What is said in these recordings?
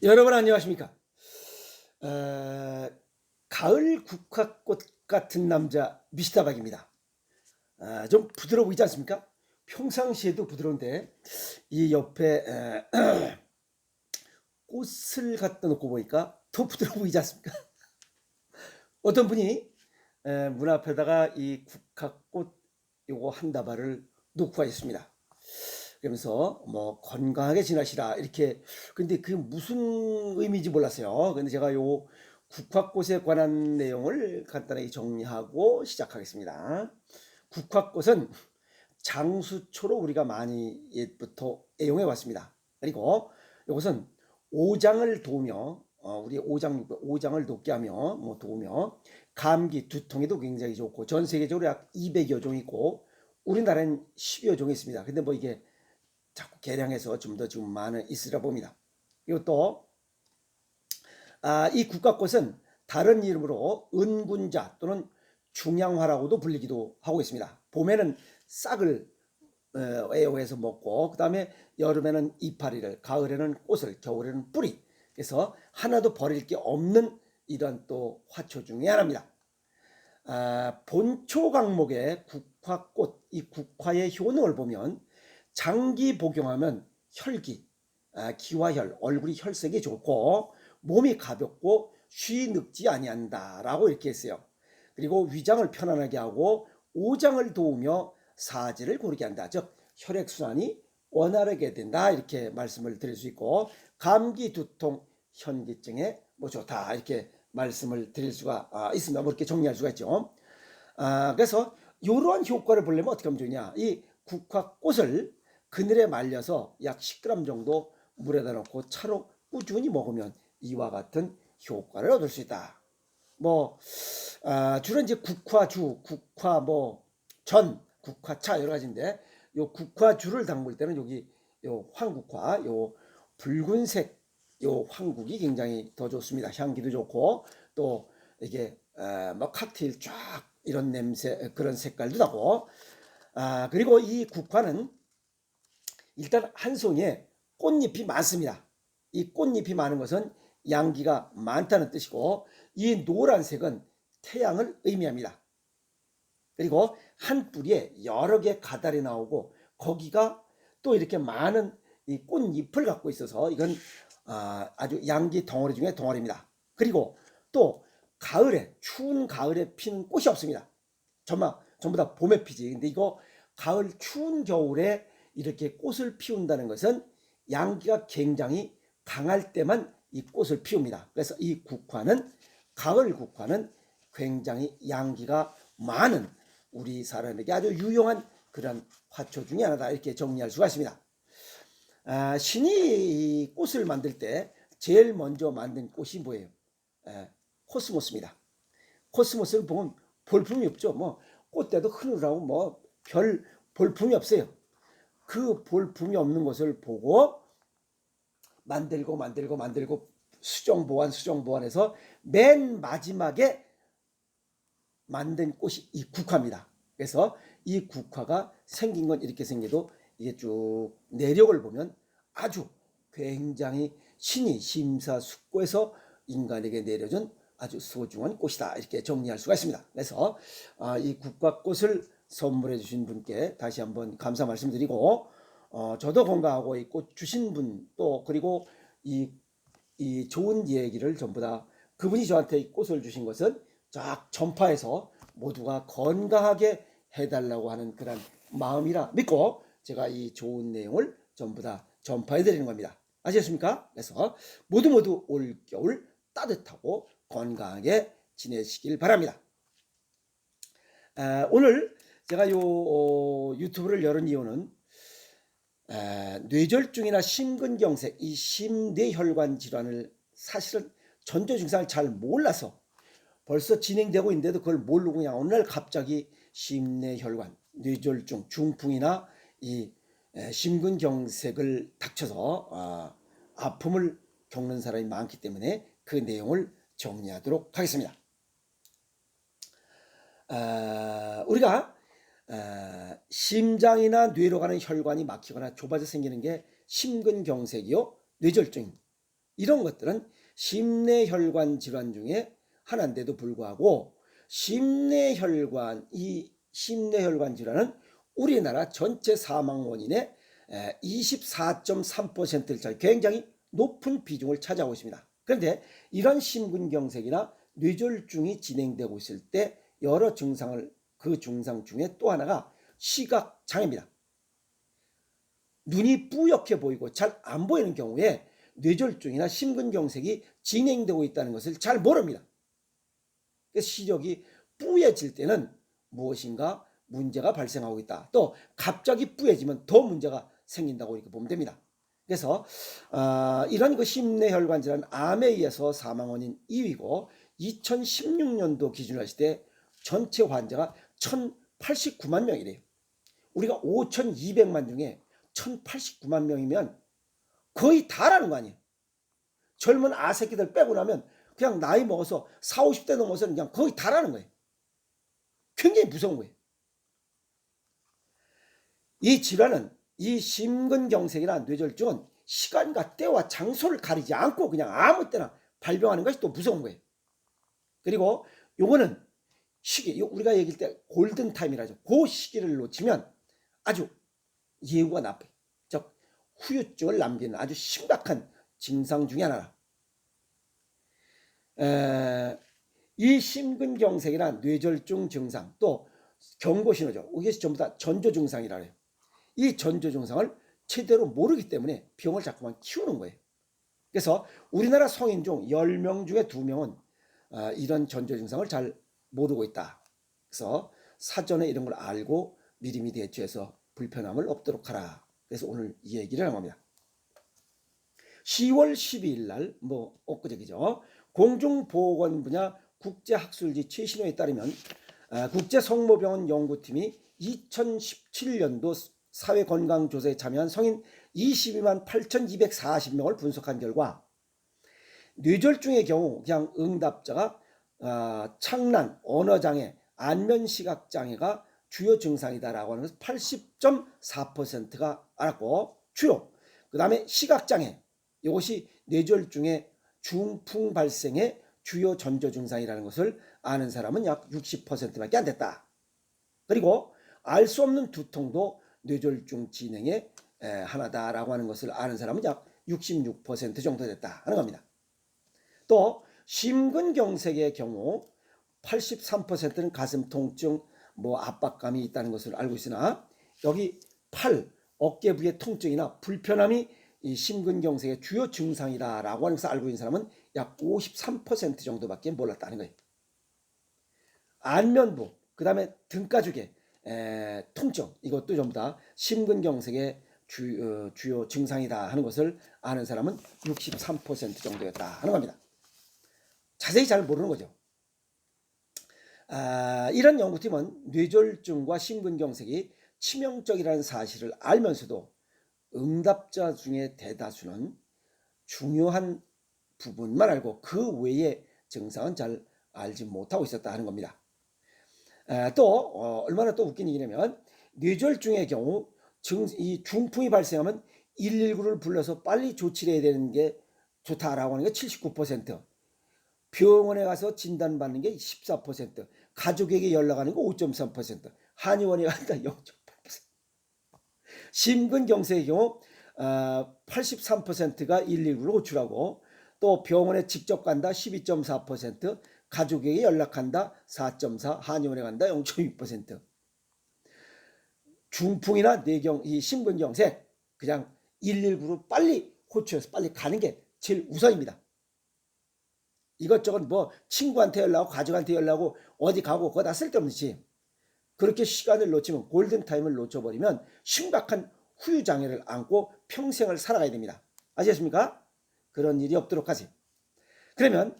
여러분 안녕하십니까? 어, 가을 국화꽃 같은 남자 미스터박입니다. 좀 부드러워 보이지 않습니까? 평상시에도 부드러운데 이 옆에 꽃을 갖다 놓고 보니까 더 부드러워 보이지 않습니까? 어떤 분이 문 앞에다가 이 국화꽃 요거 한 다발을 놓고 가셨습니다. 그러면서 뭐 건강하게 지나시라 이렇게. 근데 그게 무슨 의미인지 몰랐어요. 근데 제가 요 국화꽃에 관한 내용을 간단하게 정리하고 시작하겠습니다. 국화꽃은 장수초로 우리가 많이 옛부터 애용해 왔습니다. 그리고 이것은 오장을 도우며 우리 오장을 높게 하며 뭐 도우며 감기 두통에도 굉장히 좋고, 전 세계적으로 약 200여 종 있고 우리나라엔 10여 종이 있습니다. 근데 뭐 이게 자꾸 개량해서 좀 더 지금 많은 있으라 봅니다. 이것도 이 국화꽃은 다른 이름으로 은군자 또는 중양화라고도 불리기도 하고 있습니다. 봄에는 싹을 애용해서 먹고, 그 다음에 여름에는 이파리를, 가을에는 꽃을, 겨울에는 뿌리. 그래서 하나도 버릴 게 없는 이런 또 화초 중에 하나입니다. 본초 강목의 국화꽃, 이 국화의 효능을 보면 장기 복용하면 혈기, 기와혈, 얼굴이 혈색이 좋고 몸이 가볍고 쉬 늙지 아니한다라고 이렇게 했어요. 그리고 위장을 편안하게 하고 오장을 도우며 사지를 고르게 한다. 즉 혈액순환이 원활하게 된다, 이렇게 말씀을 드릴 수 있고, 감기, 두통, 현기증에 뭐 좋다, 이렇게 말씀을 드릴 수가 있습니다. 뭐 이렇게 정리할 수가 있죠. 그래서 이러한 효과를 보려면 어떻게 하면 좋냐? 이 국화꽃을 그늘에 말려서 약 10g 정도 물에다 넣고 차로 꾸준히 먹으면 이와 같은 효과를 얻을 수 있다. 뭐 주로 이제 국화주, 국화 뭐 전, 국화차 여러 가지인데, 요 국화주를 담글 때는 여기 요 황국화, 요 붉은색 요 황국이 굉장히 더 좋습니다. 향기도 좋고 또 이게 뭐 칵테일 쫙 이런 냄새, 그런 색깔도 나고. 그리고 이 국화는 일단 한 송이에 꽃잎이 많습니다. 이 꽃잎이 많은 것은 양기가 많다는 뜻이고, 이 노란색은 태양을 의미합니다. 그리고 한 뿌리에 여러 개 가달이 나오고 거기가 또 이렇게 많은 이 꽃잎을 갖고 있어서 이건 아주 양기 덩어리 중에 덩어리입니다. 그리고 또 가을에, 추운 가을에 피는 꽃이 없습니다. 전부 다 봄에 피지. 근데 이거 가을 추운 겨울에 이렇게 꽃을 피운다는 것은 양기가 굉장히 강할 때만 이 꽃을 피웁니다. 그래서 이 국화는, 가을 국화는 굉장히 양기가 많은 우리 사람에게 아주 유용한 그런 화초 중에 하나다, 이렇게 정리할 수가 있습니다. 신이 꽃을 만들 때 제일 먼저 만든 꽃이 뭐예요? 코스모스입니다. 코스모스를 보면 볼품이 없죠. 뭐 꽃대도 흐느라고 뭐 별 볼품이 없어요. 그 볼품이 없는 것을 보고 만들고 수정 보완해서 맨 마지막에 만든 꽃이 이 국화입니다. 그래서 이 국화가 생긴 건 이렇게 생겨도 이게 쭉 내력을 보면 아주 굉장히 신이 심사숙고해서 인간에게 내려준 아주 소중한 꽃이다, 이렇게 정리할 수가 있습니다. 그래서 이 국화꽃을 선물해 주신 분께 다시 한번 감사 말씀드리고, 저도 건강하고 이 꽃 주신 분, 또 그리고 이 좋은 얘기를 전부 다, 그분이 저한테 이 꽃을 주신 것은 쫙 전파해서 모두가 건강하게 해달라고 하는 그런 마음이라 믿고 제가 이 좋은 내용을 전부 다 전파해 드리는 겁니다. 아시겠습니까? 그래서 모두 올겨울 따뜻하고 건강하게 지내시길 바랍니다. 오늘 제가 유튜브를 열은 이유는 뇌졸중이나 심근경색, 이 심뇌혈관 질환을 사실은 전조 증상을 잘 몰라서 벌써 진행되고 있는데도 그걸 모르고 그냥 어느 날 갑자기 심뇌혈관, 뇌졸중, 중풍이나 이 심근경색을 닥쳐서 아픔을 겪는 사람이 많기 때문에 그 내용을 정리하도록 하겠습니다. 우리가 심장이나 뇌로 가는 혈관이 막히거나 좁아져 생기는 게 심근경색이요, 뇌졸중, 이런 것들은 심내혈관 질환 중에 하나인데도 불구하고 이 심내혈관 질환은 우리나라 전체 사망 원인의 24.3%를 차지 굉장히 높은 비중을 차지하고 있습니다. 그런데 이런 심근경색이나 뇌졸중이 진행되고 있을 때 여러 증상을 그 증상 중에 또 하나가 시각장애입니다. 눈이 뿌옇게 보이고 잘 안 보이는 경우에 뇌졸중이나 심근경색이 진행되고 있다는 것을 잘 모릅니다. 그래서 시력이 뿌얘질 때는 무엇인가 문제가 발생하고 있다. 또 갑자기 뿌얘지면 더 문제가 생긴다고 이렇게 보면 됩니다. 그래서 이런 그 심내혈관 질환 암에 의해서 사망 원인 2위고 2016년도 기준으로 했을 때 전체 환자가 1,089만 명이래요. 우리가 5,200만 중에 1,089만 명이면 거의 다라는 거 아니에요. 젊은 아새끼들 빼고 나면 그냥 나이 먹어서 40, 50대 넘어서는 그냥 거의 다라는 거예요. 굉장히 무서운 거예요. 이 질환은 이 심근경색이나 뇌졸중은 시간과 때와 장소를 가리지 않고 그냥 아무 때나 발병하는 것이 또 무서운 거예요. 그리고 요거는 시기, 우리가 얘기할 때 골든타임이라죠. 그 시기를 놓치면 아주 예후가 나빠요. 즉 후유증을 남기는 아주 심각한 증상 중에 하나라. 이 심근경색이나 뇌졸중 증상 또 경고신호죠. 이것이 전부 다 전조 증상이라 해요. 이 전조 증상을 제대로 모르기 때문에 병을 자꾸만 키우는 거예요. 그래서 우리나라 성인 중 10명 중에 2명은 이런 전조 증상을 잘 모르고 있다. 그래서 사전에 이런 걸 알고 미리미리 대처해서 불편함을 없도록 하라. 그래서 오늘 이 얘기를 한 겁니다. 10월 12일 날 엊그저께죠. 공중보건 분야 국제학술지 최신호에 따르면 국제성모병원 연구팀이 2017년도 사회건강조사에 참여한 성인 22만 8,240명을 분석한 결과 뇌졸중의 경우 그냥 응답자가 창란, 언어장애, 안면시각장애가 주요 증상이다라고 하는 것을 80.4%가 알았고 주요 그 다음에 시각장애 이것이 뇌졸중의 중풍 발생의 주요 전조 증상이라는 것을 아는 사람은 약 60%밖에 안 됐다. 그리고 알 수 없는 두통도 뇌졸중 진행의 하나다라고 하는 것을 아는 사람은 약 66% 정도 됐다 하는 겁니다. 또 심근경색의 경우 83%는 가슴 통증, 압박감이 있다는 것을 알고 있으나 여기 팔, 어깨 부의 통증이나 불편함이 이 심근경색의 주요 증상이다라고 하는 것을 알고 있는 사람은 약 53% 정도밖에 몰랐다는 거예요. 안면부, 그 다음에 등가죽의 통증 이것도 전부 다 심근경색의 주요 증상이다 하는 것을 아는 사람은 63% 정도였다 하는 겁니다. 자세히 잘 모르는 거죠. 이런 연구팀은 뇌졸중과 심근경색이 치명적이라는 사실을 알면서도 응답자 중에 대다수는 중요한 부분만 알고 그 외의 증상은 잘 알지 못하고 있었다 하는 겁니다. 또 얼마나 또 웃긴 얘기냐면 뇌졸중의 경우 이 중풍이 발생하면 119를 불러서 빨리 조치를 해야 되는 게 좋다라고 하는 게 79%, 병원에 가서 진단받는 게 14%, 가족에게 연락하는 거 5.3%, 한의원에 간다 0.8%. 심근경색의 경우 83%가 119를 호출하고 또 병원에 직접 간다 12.4%, 가족에게 연락한다 4.4%, 한의원에 간다 0.6%. 중풍이나 이 심근경색 그냥 119로 빨리 호출해서 빨리 가는 게 제일 우선입니다. 이것저것 친구한테 연락하고 가족한테 연락하고 어디 가고 그거 다 쓸데없는지 그렇게 시간을 놓치면 골든타임을 놓쳐버리면 심각한 후유장애를 안고 평생을 살아가야 됩니다. 아시겠습니까? 그런 일이 없도록 하세요. 그러면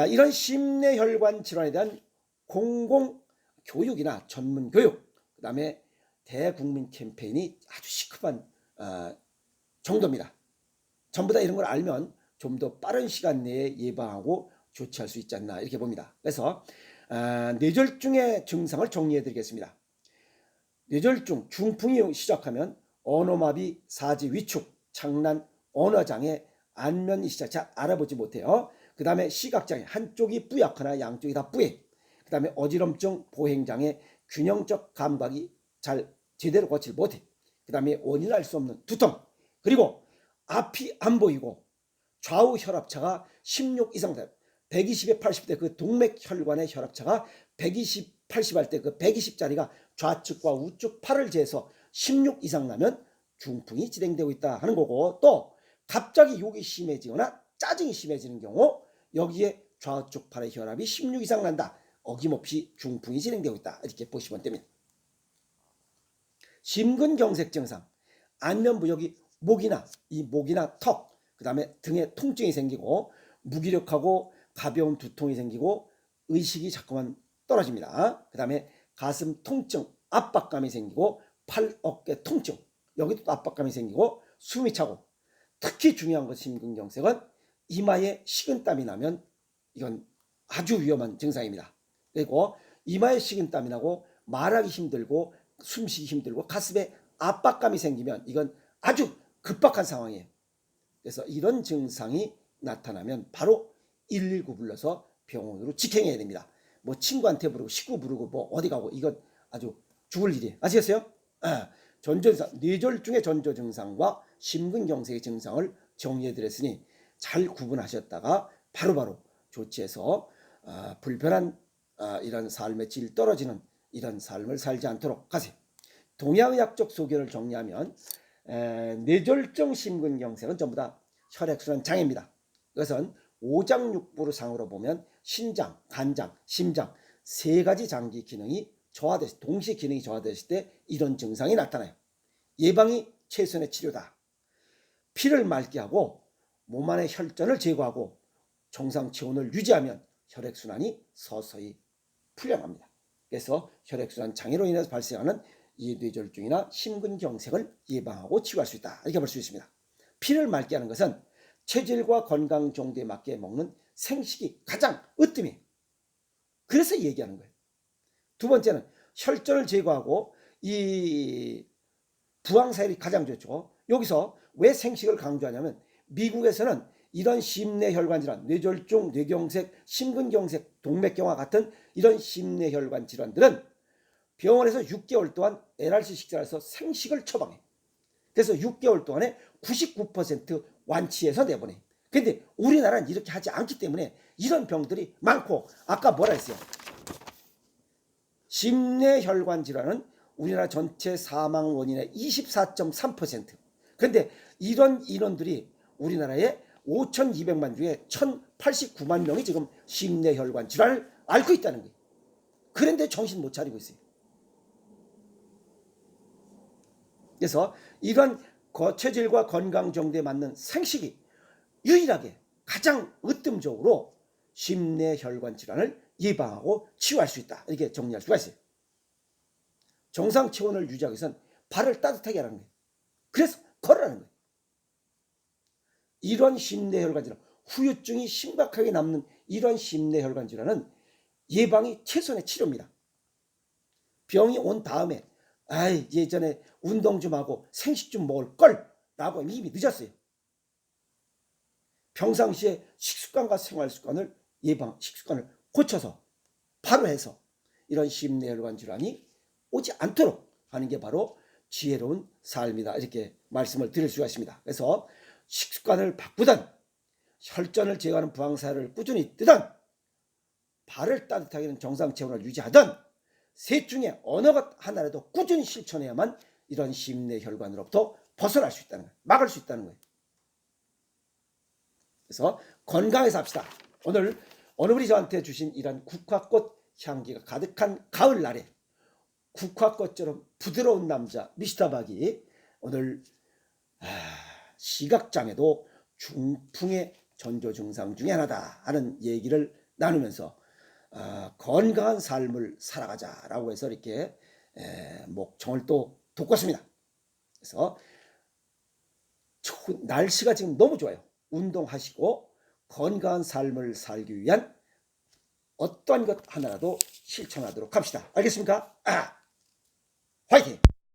이런 심내혈관 질환에 대한 공공교육이나 전문교육 그 다음에 대국민 캠페인이 아주 시급한 정도입니다. 전부 다 이런 걸 알면 좀 더 빠른 시간 내에 예방하고 조치할 수 있지 않나 이렇게 봅니다. 그래서 뇌졸중의 증상을 정리해 드리겠습니다. 뇌졸중, 중풍이 시작하면 언어마비, 사지 위축, 창란, 언어장애, 안면 시작 잘 알아보지 못해요. 그 다음에 시각장애 한쪽이 뿌옇거나 양쪽이 다 뿌예. 그 다음에 어지럼증, 보행장애, 균형적 감각이 잘 제대로 걷질 못해. 그 다음에 원인을 알 수 없는 두통, 그리고 앞이 안 보이고 좌우 혈압차가 16 이상 돼. 120에 80대 그 동맥혈관의 혈압차가 120, 80 할 때 그 120짜리가 좌측과 우측 팔을 재서 16 이상 나면 중풍이 진행되고 있다 하는 거고, 또 갑자기 욕이 심해지거나 짜증이 심해지는 경우 여기에 좌측 팔의 혈압이 16 이상 난다. 어김없이 중풍이 진행되고 있다. 이렇게 보시면 됩니다. 심근경색 증상, 안면부여기 목이나 턱, 그 다음에 등에 통증이 생기고 무기력하고 가벼운 두통이 생기고 의식이 자꾸만 떨어집니다. 그 다음에 가슴 통증, 압박감이 생기고 팔, 어깨 통증, 여기도 압박감이 생기고 숨이 차고, 특히 중요한 것은 심근경색은 이마에 식은땀이 나면 이건 아주 위험한 증상입니다. 그리고 이마에 식은땀이 나고 말하기 힘들고 숨쉬기 힘들고 가슴에 압박감이 생기면 이건 아주 급박한 상황이에요. 그래서 이런 증상이 나타나면 바로 119 불러서 병원으로 직행해야 됩니다. 뭐 친구한테 부르고 식구 부르고 뭐 어디 가고 이건 아주 죽을 일이에요. 아시겠어요? 전조증상, 뇌졸중의 전조 증상과 심근경색의 증상을 정리해 드렸으니 잘 구분하셨다가 바로바로 조치해서 불편한 이런 삶의 질 떨어지는 이런 삶을 살지 않도록 하세요. 동양의학적 소견을 정리하면 뇌졸중 심근경색은 전부 다 혈액순환 장애입니다. 이것은 오장육부로 상으로 보면 신장, 간장, 심장 세 가지 장기 기능이 저하됐을 때, 동시에 기능이 저하됐을 때 이런 증상이 나타나요. 예방이 최선의 치료다. 피를 맑게 하고 몸 안의 혈전을 제거하고 정상 체온을 유지하면 혈액순환이 서서히 풀려납니다. 그래서 혈액순환 장애로 인해서 발생하는 이 뇌졸중이나 심근경색을 예방하고 치유할 수 있다. 이렇게 볼 수 있습니다. 피를 맑게 하는 것은 체질과 건강 정도에 맞게 먹는 생식이 가장 으뜸이에요. 그래서 얘기하는 거예요. 두 번째는 혈전을 제거하고 이 부항사율이 가장 좋죠. 여기서 왜 생식을 강조하냐면 미국에서는 이런 심내혈관 질환, 뇌졸중, 뇌경색, 심근경색, 동맥경화 같은 이런 심내혈관 질환들은 병원에서 6개월 동안 NRC 식사에서 생식을 처방해. 그래서 6개월 동안에 99% 완치해서 내보내. 근데 우리나라는 이렇게 하지 않기 때문에 이런 병들이 많고, 아까 뭐라 했어요? 심내혈관 질환은 우리나라 전체 사망 원인의 24.3%. 그런데 이런 인원들이 우리나라에 5,200만 중에 1,089만 명이 지금 심내혈관 질환을 앓고 있다는 거예요. 그런데 정신 못 차리고 있어요. 그래서 이런 체질과 건강 정도에 맞는 생식이 유일하게 가장 으뜸적으로 심내혈관 질환을 예방하고 치유할 수 있다. 이렇게 정리할 수가 있어요. 정상 체온을 유지하기 위해서는 발을 따뜻하게 하라는 거예요. 그래서 걸으라는 거예요. 이런 심내혈관 질환, 후유증이 심각하게 남는 이런 심내혈관 질환은 예방이 최선의 치료입니다. 병이 온 다음에 예전에 운동 좀 하고 생식 좀 먹을 걸 라고 이미 늦었어요. 평상시에 식습관과 생활습관을 식습관을 고쳐서 바로 해서 이런 심내혈관 질환이 오지 않도록 하는 게 바로 지혜로운 삶이다. 이렇게 말씀을 드릴 수가 있습니다. 그래서 식습관을 바꾸든 혈전을 제거하는 부항사를 꾸준히 뜨든 발을 따뜻하게 하는 정상 체온을 유지하든 셋 중에 어느 것 하나라도 꾸준히 실천해야만 이런 심내혈관으로부터 벗어날 수 있다는 거예요. 막을 수 있다는 거예요. 그래서 건강해서 합시다. 오늘 어느 분이 저한테 주신 이런 국화꽃 향기가 가득한 가을날에 국화꽃처럼 부드러운 남자 미스터박이 오늘 시각장애도 중풍의 전조 증상 중에 하나다 하는 얘기를 나누면서 건강한 삶을 살아가자라고 해서 이렇게 목청을 또 돋궜습니다. 그래서 날씨가 지금 너무 좋아요. 운동하시고 건강한 삶을 살기 위한 어떠한 것 하나라도 실천하도록 합시다. 알겠습니까? 화이팅!